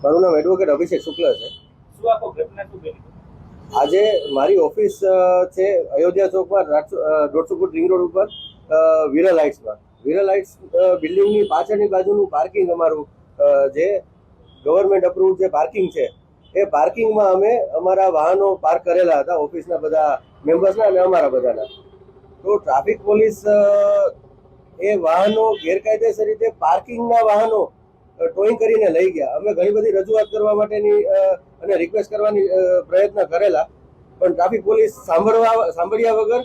મારું નામ એડવોકેટ અભિષેક શુક્લ છે. શું આખો ઘટના શું બની? આજે મારી ઓફિસ છે અયોધ્યા ચોકમાં 150 ફૂટ રિંગ રોડ ઉપર વિરલ હાઇટ્સમાં. વિરલ હાઇટ્સ બિલ્ડિંગની પાછળની બાજુનું પાર્કિંગ અમારું જે ગવર્મેન્ટ અપ્રુવડ જે પાર્કિંગ છે એ પાર્કિંગમાં અમે અમારા વાહનો પાર્ક કરેલા હતા, ઓફિસના બધા મેમ્બર્સના અને અમારા બધાના. તો ટ્રાફિક પોલીસ એ વાહનો ગેરકાયદેસર રીતે પાર્કિંગના વાહનો ટોઈંગ કરીને લઈ ગયા. અમે ઘણી બધી રજૂઆત કરવા માટેની અને રિક્વેસ્ટ કરવાની પ્રયત્ન કરેલા, પણ ટ્રાફિક પોલીસ સાંભળ્યા વગર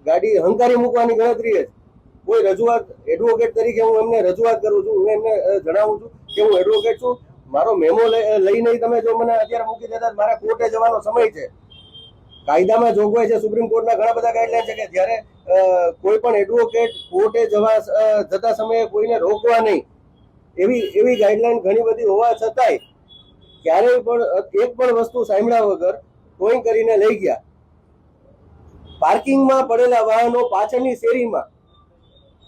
ગાડી હંકારી મૂકવાની ગણતરીએ કોઈ રજૂઆત એડવોકેટ તરીકે હું એમને રજૂઆત કરું છું. હું એમને જણાવું છું કે હું એડવોકેટ છું, મારો મેમો લઈને તમે જો મને અત્યારે મૂકી દેતા, મારા કોર્ટે જવાનો સમય છે. કાયદામાં જોગવાઈ છે, સુપ્રીમ કોર્ટના ઘણા બધા ગાઈડલાઈન છે કે જ્યારે કોઈ પણ એડવોકેટ કોર્ટે જતા સમયે કોઈને રોકવા નહીં, એવી ગાઈડલાઈન ઘણી બધી હોવા છતાંય ક્યારેય પણ એક પણ વસ્તુ સાંભળ્યા વગર ટોઈંગ કરીને લઈ ગયા. પાર્કિંગમાં પડેલા વાહનો પાછળની શેરીમાં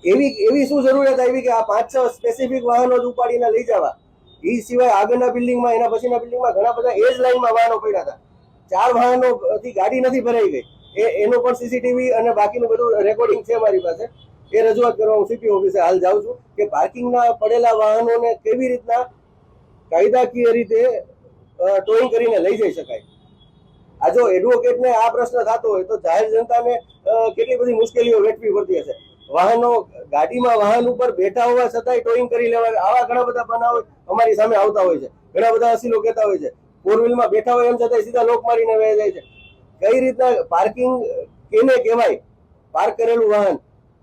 એવી શું જરૂરિયાત આવી કે આ 5-6 સ્પેસિફિક વાહનો જ ઉપાડીને લઈ જવા? એ સિવાય આગળના બિલ્ડિંગમાં, એના પછીના બિલ્ડિંગમાં ઘણા બધા એ જ લાઈનમાં વાહનો પડ્યા હતા. 4 વાહનોથી ગાડી નથી ભરાઈ ગઈ. એનો પણ સીસીટીવી અને બાકીનું બધું રેકોર્ડિંગ છે મારી પાસે. એ રજૂઆત કરવા હું સીપી ઓફિસે હાલ જાઉં છું કે પાર્કિંગના પડેલા વાહનોને કેવી રીતના કાયદાકીય રીતે ટોઈંગ કરીને લઈ જઈ શકાય. આ જો એડવોકેટને આ પ્રશ્ન થતો હોય તો જાહેર જનતાને કેટલી બધી મુશ્કેલીઓ વેઠવી પડતી હશે. ગાડીમાં વાહન ઉપર બેઠા હોવા છતાંય ટોઈંગ કરી લેવાય, આવા ઘણા બધા બનાવો અમારી સામે આવતા હોય છે. ઘણા બધા અસીલો કહેતા હોય છે 4 વ્હીલમાં બેઠા હોય એમ છતાંય સીધા લોક મારીને વહી જાય છે. કઈ રીતના પાર્કિંગ કેને કહેવાય? પાર્ક કરેલું વાહન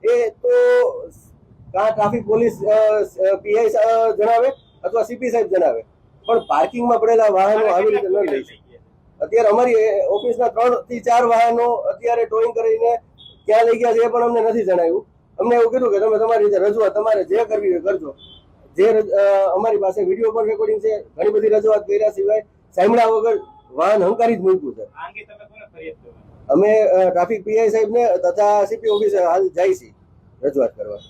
એ તો કાં ટ્રાફિક પોલીસ પીઆઈ જણાવે અથવા સીપી સાહેબ જણાવે, પણ પાર્કિંગમાં પડેલા વાહનો આવી રીતે ન લઈ શકે. અત્યારે અમારી ઓફિસના 3 થી 4 વાહનો અત્યારે ટોઈંગ કરીને ક્યાં લઈ ગયા છે એ પણ અમને નથી જણાવ્યું. અમને એવું કીધું કે તમે તમારી રીતે રજૂઆત તમારે જે કરવી હોય કરજો. અમારી પાસે વિડીયો પણ રેકોર્ડિંગ છે. ઘણી બધી રજૂઆત કર્યા સિવાય સાંભળ્યા વગર વાહન હંકારી જ મૂક્યું છે. અમે ટ્રાફિક પીઆઈ સાહેબને તથા સીપી ઓફિસે હાલ જાય છીએ રજૂઆત કરવા.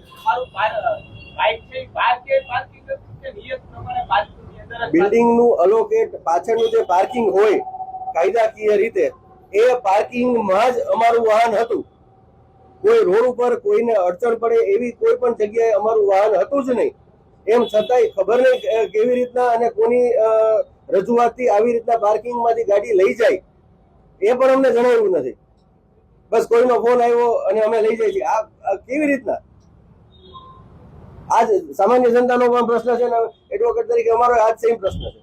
બિલ્ડિંગનું અલોકેટ પાછળનું જે પાર્કિંગ હોય કાયદાકીય રીતે, એ પાર્કિંગમાં જ અમારું વાહન હતું. કોઈ રોડ ઉપર કોઈને અડચણ પડે એવી કોઈ પણ જગ્યાએ અમારું વાહન હતું જ નહીં. એમ છતાંય ખબર નહીં કેવી રીતના અને કોની રજૂઆતથી આવી રીતના પાર્કિંગમાંથી ગાડી લઈ જાય એ પણ અમને જણાવ્યું નથી. બસ કોઈનો ફોન આવ્યો અને અમે લઈ જઈએ છીએ. આ કેવી રીતના? આજ સામાન્ય જનતાનો પણ પ્રશ્ન છે ને એડવોકેટ તરીકે અમારો આજ સેમ પ્રશ્ન છે.